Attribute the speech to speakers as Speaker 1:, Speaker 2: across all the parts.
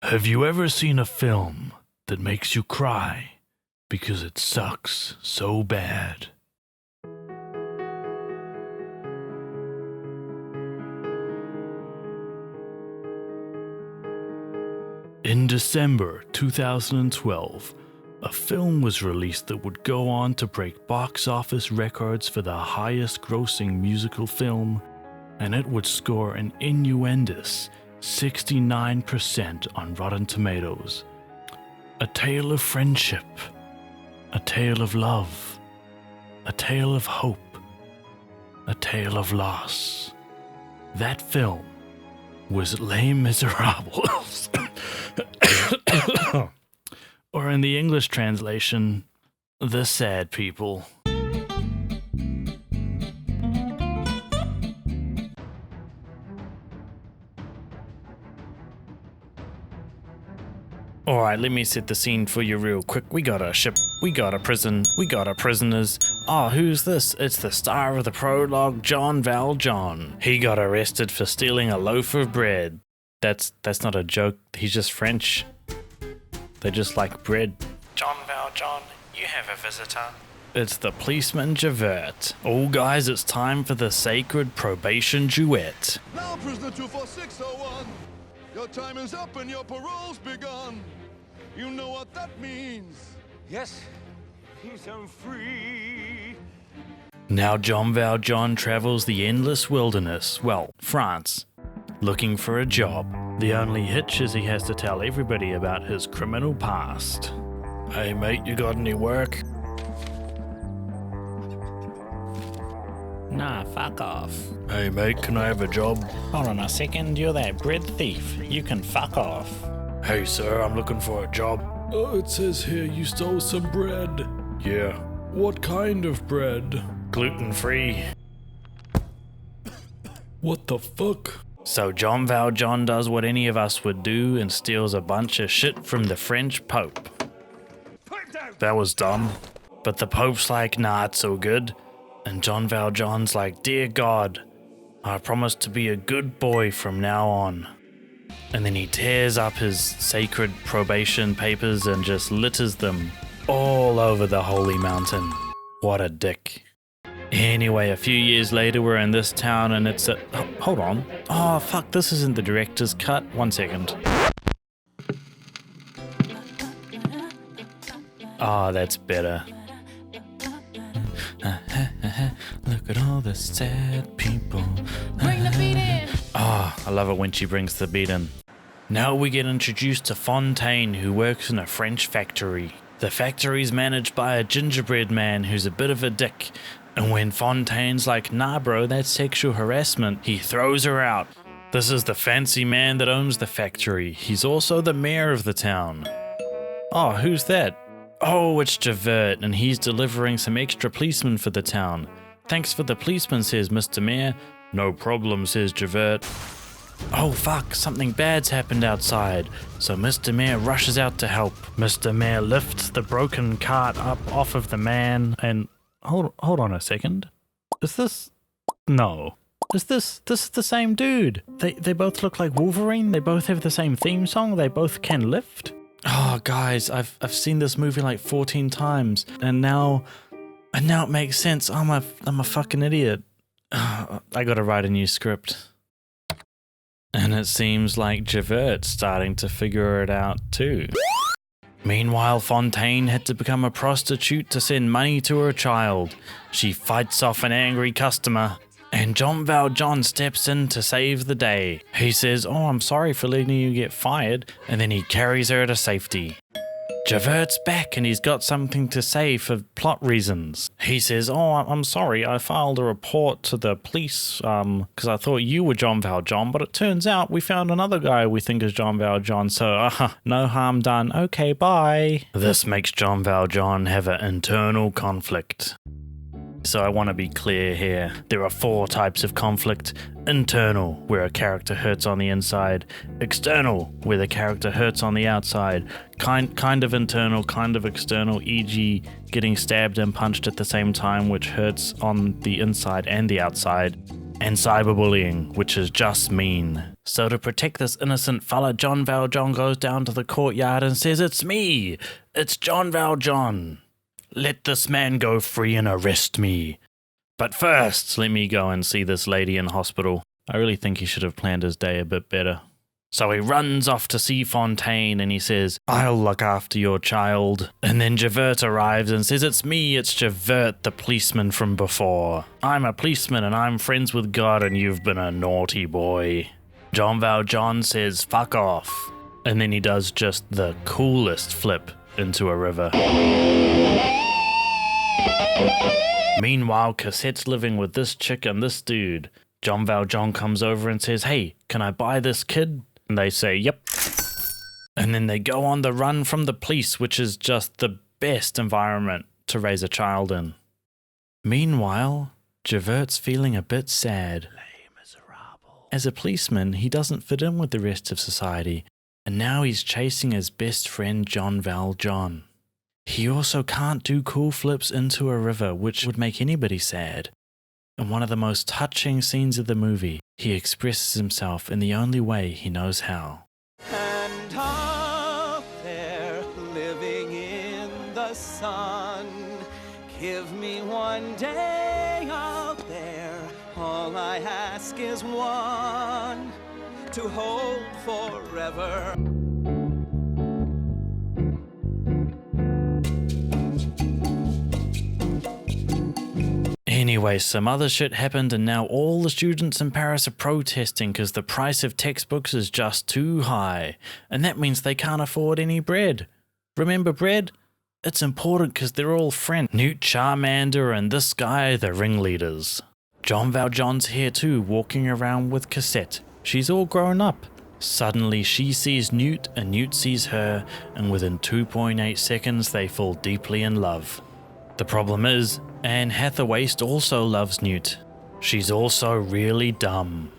Speaker 1: Have you ever seen a film that makes you cry because it sucks so bad? In December 2012, a film was released that would go on to break box office records for the highest grossing musical film, and it would score an innuendous 69% on Rotten Tomatoes. A tale of friendship, a tale of love, a tale of hope, a tale of loss. That film was Les Miserables. Or in the English translation, The Sad People. Alright, let me set the scene for you real quick. We got a ship, we got a prison, we got our prisoners. Oh, who's this? It's the star of the prologue, John Valjean. He got arrested for stealing a loaf of bread. That's not a joke, he's just French. They just like bread. John Valjean, you have a visitor. It's the policeman Javert. Oh guys, it's time for the sacred probation duet.
Speaker 2: Now prisoner 24601, your time is up and your parole's begun. You know what that means.
Speaker 3: Yes, he's on free.
Speaker 1: Now John Valjean travels the endless wilderness, well, France, looking for a job. The only hitch is he has to tell everybody about his criminal past. Hey mate, you got any work?
Speaker 4: Nah, fuck off.
Speaker 1: Hey mate, can I have a job?
Speaker 4: Hold on a second, you're that bread thief. You can fuck off.
Speaker 1: Hey sir, I'm looking for a job.
Speaker 5: Oh, it says here you stole some bread.
Speaker 1: Yeah.
Speaker 5: What kind of bread?
Speaker 1: Gluten-free.
Speaker 5: What the fuck?
Speaker 1: So John Valjean does what any of us would do and steals a bunch of shit from the French Pope. That was dumb. But the Pope's like, nah, it's all good. And John Valjean's like, dear God, I promise to be a good boy from now on. And then he tears up his sacred probation papers and just litters them all over the holy mountain. What a dick. Anyway, a few years later, we're in this town and it's a... hold on. Oh, fuck, this isn't the director's cut. 1 second. Oh, that's better. Look at all the sad people.
Speaker 6: Bring the beat in.
Speaker 1: Oh, I love it when she brings the beat in. Now we get introduced to Fontaine, who works in a French factory. The factory's managed by a gingerbread man who's a bit of a dick. And when Fontaine's like, nah bro, that's sexual harassment, he throws her out. This is the fancy man that owns the factory. He's also the mayor of the town. Oh, who's that? Oh, it's Javert, and he's delivering some extra policemen for the town. Thanks for the policeman, says Mr. Mayor. No problem, says Javert. Oh fuck, something bad's happened outside. So Mr. Mayor rushes out to help. Mr. Mayor lifts the broken cart up off of the man and... Hold on a second. Is this... No. Is this the same dude? They both look like Wolverine? They both have the same theme song? They both can lift? Oh, guys, I've seen this movie like 14 times, and now it makes sense. I'm a fucking idiot. I gotta write a new script. And it seems like Javert's starting to figure it out too. Meanwhile, Fontaine had to become a prostitute to send money to her child. She fights off an angry customer, and John Valjean steps in to save the day. He says, oh, I'm sorry for letting you get fired, and then he carries her to safety. Javert's back and he's got something to say for plot reasons. He says, oh, I'm sorry, I filed a report to the police because I thought you were John Valjean, but it turns out we found another guy we think is John Valjean, so no harm done. Okay, bye. This makes John Valjean have an internal conflict. So I want to be clear here. There are 4 types of conflict. Internal, where a character hurts on the inside. External, where the character hurts on the outside. Kind of internal, kind of external, e.g. getting stabbed and punched at the same time, which hurts on the inside and the outside. And cyberbullying, which is just mean. So to protect this innocent fella, John Valjean goes down to the courtyard and says, "It's me! It's John Valjean! Let this man go free and arrest me. But first, let me go and see this lady in hospital." I really think he should have planned his day a bit better. So he runs off to see Fontaine and he says, "I'll look after your child." And then Javert arrives and says, "It's me, it's Javert, the policeman from before. I'm a policeman and I'm friends with God and you've been a naughty boy." John Valjean says, "Fuck off." And then he does just the coolest flip into a river. Meanwhile, Cosette's living with this chick and this dude. John Valjean comes over and says, "Hey, can I buy this kid?" And they say, "Yep." And then they go on the run from the police, which is just the best environment to raise a child in. Meanwhile, Javert's feeling a bit sad. As a policeman, he doesn't fit in with the rest of society, and now he's chasing his best friend John Valjean. He also can't do cool flips into a river, which would make anybody sad. In one of the most touching scenes of the movie, he expresses himself in the only way he knows how.
Speaker 7: And up there, living in the sun, give me one day out there. All I ask is one, to hold forever.
Speaker 1: Anyway, some other shit happened and now all the students in Paris are protesting because the price of textbooks is just too high. And that means they can't afford any bread. Remember bread? It's important because they're all friends. Newt Scamander and this guy, the ringleaders. John Valjean's here too, walking around with Cosette. She's all grown up. Suddenly she sees Newt and Newt sees her, and within 2.8 seconds they fall deeply in love. The problem is, Anne Hathaway also loves Newt. She's also really dumb.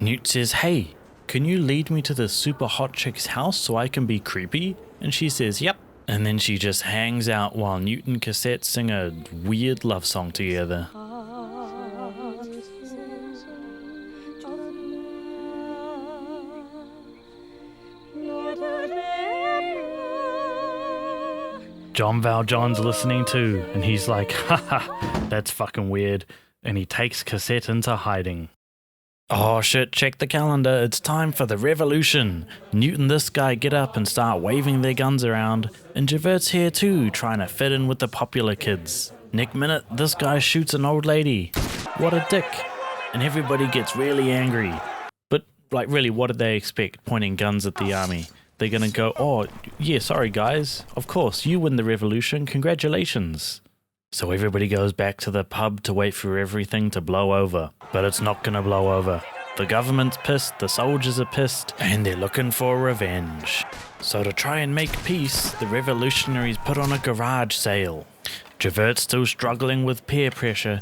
Speaker 1: Newt says, "Hey, can you lead me to the super hot chick's house so I can be creepy?" And she says, "Yep." And then she just hangs out while Newt and Cosette sing a weird love song together. John Valjean's listening too, and he's like, "Haha, that's fucking weird." And he takes Cosette into hiding. Oh shit, check the calendar, it's time for the revolution. Newt and this guy get up and start waving their guns around, and Javert's here too, trying to fit in with the popular kids. Next minute, this guy shoots an old lady. What a dick. And everybody gets really angry. But, like, really, what did they expect, pointing guns at the army? They're gonna go, "Oh, yeah, sorry guys, of course, you win the revolution, congratulations." So everybody goes back to the pub to wait for everything to blow over. But it's not gonna blow over. The government's pissed, the soldiers are pissed, and they're looking for revenge. So to try and make peace, the revolutionaries put on a garage sale. Javert's still struggling with peer pressure,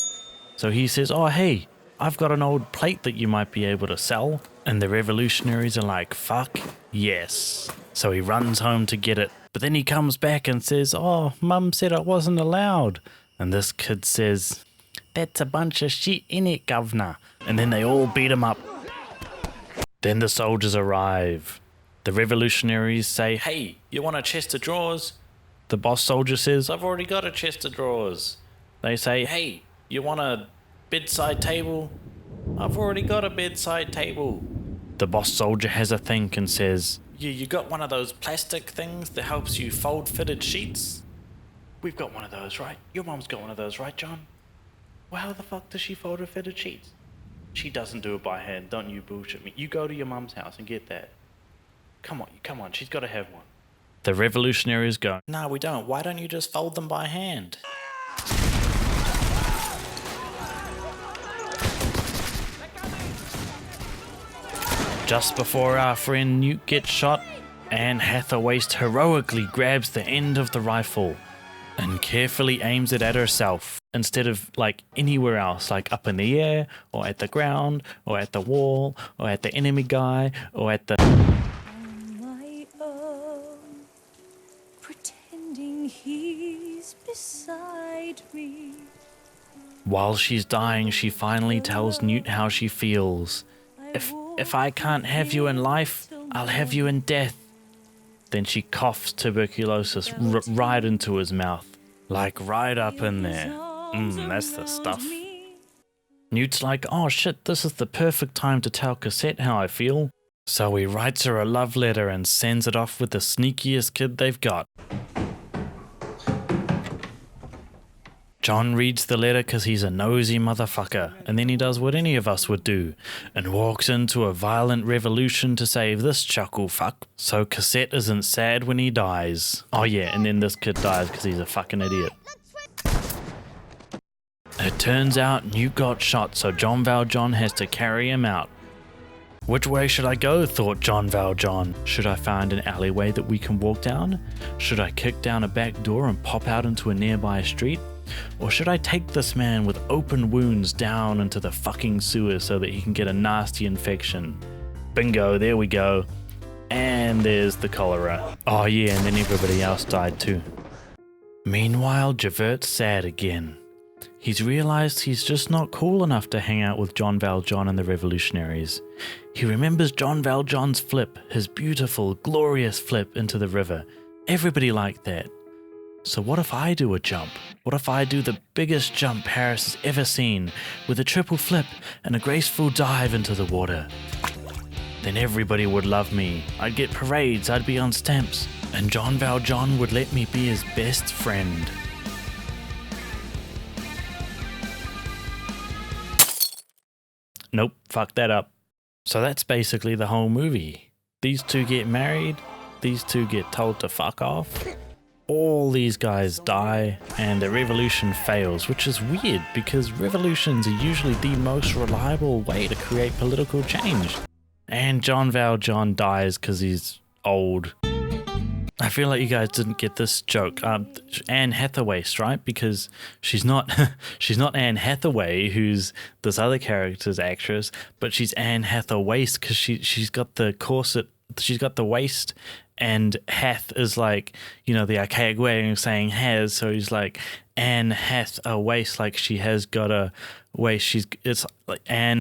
Speaker 1: so he says, "Oh hey, I've got an old plate that you might be able to sell." And the revolutionaries are like, "Fuck yes." So he runs home to get it. But then he comes back and says, "Oh, Mum said I wasn't allowed." And this kid says, "That's a bunch of shit innit, governor." And then they all beat him up. Then the soldiers arrive. The revolutionaries say, "Hey, you want a chest of drawers?" The boss soldier says, "I've already got a chest of drawers." They say, "Hey, you want a bedside table?" "I've already got a bedside table." The boss soldier has a think and says, You got one of those plastic things that helps you fold fitted sheets?" "We've got one of those, right? Your mom's got one of those, right, John?" "Well, how the fuck does she fold her fitted sheets?" "She doesn't do it by hand, don't you bullshit me. You go to your mum's house and get that. Come on, she's got to have one." The revolutionaries go, "No, we don't. Why don't you just fold them by hand?" Just before our friend Newt gets shot, Anne Hathaway heroically grabs the end of the rifle and carefully aims it at herself instead of like anywhere else, like up in the air or at the ground or at the wall or at the enemy guy or at the...
Speaker 6: On my own, pretending he's beside me.
Speaker 1: While she's dying, she finally tells Newt how she feels. if I can't have you in life, I'll have you in death. Then she coughs tuberculosis right into his mouth. Like right up in there. That's the stuff. Newt's like, oh shit, this is the perfect time to tell Cosette how I feel. So he writes her a love letter and sends it off with the sneakiest kid they've got. John reads the letter because he's a nosy motherfucker, and then he does what any of us would do, and walks into a violent revolution to save this chuckle fuck, so Cosette isn't sad when he dies. Oh yeah, and then this kid dies because he's a fucking idiot. It turns out Newt got shot, so John Valjean has to carry him out. Which way should I go, thought John Valjean. Should I find an alleyway that we can walk down? Should I kick down a back door and pop out into a nearby street? Or should I take this man with open wounds down into the fucking sewer so that he can get a nasty infection? Bingo, there we go. And there's the cholera. Oh yeah, and then everybody else died too. Meanwhile, Javert's sad again. He's realized he's just not cool enough to hang out with John Valjean and the revolutionaries. He remembers John Valjean's flip, his beautiful, glorious flip into the river. Everybody liked that. So what if I do a jump? What if I do the biggest jump Paris has ever seen, with a triple flip and a graceful dive into the water? Then everybody would love me. I'd get parades, I'd be on stamps, and John Valjean would let me be his best friend. Nope, fuck that up. So that's basically the whole movie. These two get married, these two get told to fuck off. All these guys die, and the revolution fails, which is weird because revolutions are usually the most reliable way to create political change. And John Valjean dies because he's old. I feel like you guys didn't get this joke. Anne Hathaway, right? Because she's not she's not Anne Hathaway, who's this other character's actress, but she's Anne Hathaway because she's got the corset, she's got the waist. And hath is like, you know, the archaic way of saying has. So he's like, Anne hath a waist, like she has got a waist. It's like Anne.